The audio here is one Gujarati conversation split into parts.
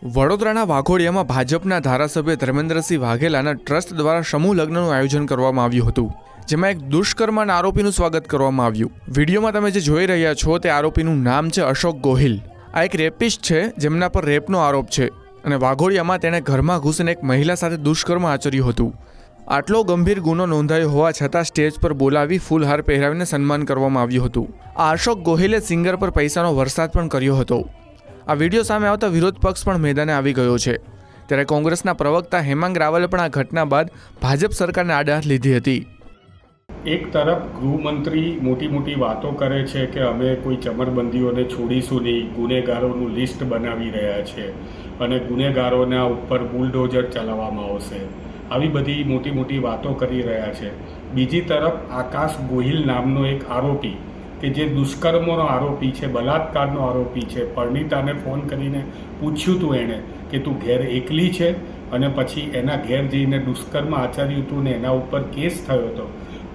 વડોદરાના વાઘોડિયામાં ભાજપના ધારાસભ્ય ધર્મેન્દ્રસિંહ વાઘેલાના ટ્રસ્ટ દ્વારા સમૂહ લગ્નનું આયોજન કરવામાં આવ્યું હતું, જેમાં એક દુષ્કર્મના આરોપીનું સ્વાગત કરવામાં આવ્યું। વિડીયોમાં તમે જે જોઈ રહ્યા છો તે આરોપીનું નામ છે અશોક ગોહિલ। આ એક રેપિસ્ટ છે જેમના પર રેપનો આરોપ છે અને વાઘોડિયામાં તેણે ઘરમાં ઘૂસીને એક મહિલા સાથે દુષ્કર્મ આચર્યું હતું। આટલો ગંભીર ગુનો નોંધાયો હોવા છતાં સ્ટેજ પર બોલાવી ફૂલહાર પહેરાવીને સન્માન કરવામાં આવ્યું હતું। આ અશોક ગોહિલે સિંગર પર પૈસાનો વરસાદ પણ કર્યો હતો। આ વિડીયો સામે આવતા વિરોધ પક્ષ પણ મેદાને આવી ગયો છે, ત્યારે કોંગ્રેસના પ્રવક્તા હેમાંગ રાવલે પણ આ ઘટના બાદ ભાજપ સરકારને આડહાથ લીધી હતી। એક તરફ ગૃહમંત્રી મોટી વાતો કરે છે કે અમે કોઈ ચમરબંધીઓને છોડીશું નહીં, ગુનેગારોનું લિસ્ટ બનાવી રહ્યા છે અને ગુનેગારોના ઉપર બુલડોઝર ચલાવવામાં આવશે, આવી બધી મોટી વાતો કરી રહ્યા છે। બીજી તરફ આકાશ ગોહિલ નામનો એક આરોપી કે જે દુષ્કર્મનો આરોપી છે, બલાત્કારનો આરોપી છે, પરણીતાને ફોન કરીને પૂછ્યું હતું એણે કે તું ઘેર એકલી છે, અને પછી એના ઘેર જઈને દુષ્કર્મ આચર્યું હતું ને એના ઉપર કેસ થયો હતો।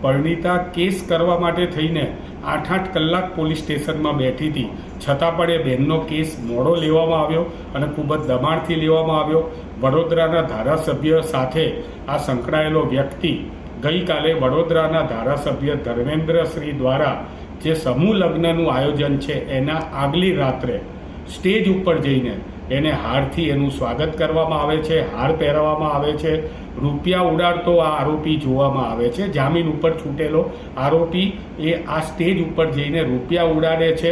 પરણીતા કેસ કરવા માટે થઈને 8 કલાક પોલીસ સ્ટેશનમાં બેઠી હતી, છતાં પણ એ બહેનનો કેસ મોડો લેવામાં આવ્યો અને ખૂબ જ દબાણથી લેવામાં આવ્યો। વડોદરાના ધારાસભ્ય સાથે આ સંકળાયેલો વ્યક્તિ ગઈકાલે વડોદરાના ધારાસભ્ય ધર્મેન્દ્રશ્રી દ્વારા જે સમૂહ લગ્નનું આયોજન છે એના આગલી રાત્રે સ્ટેજ ઉપર જઈને એને હારથી એનું સ્વાગત કરવામાં આવે છે, હાર પહેરાવવામાં આવે છે, રૂપિયા ઉડાડતો આ આરોપી જોવામાં આવે છે। જામીન ઉપર છૂટેલો આરોપી એ આ સ્ટેજ ઉપર જઈને રૂપિયા ઉડાડે છે।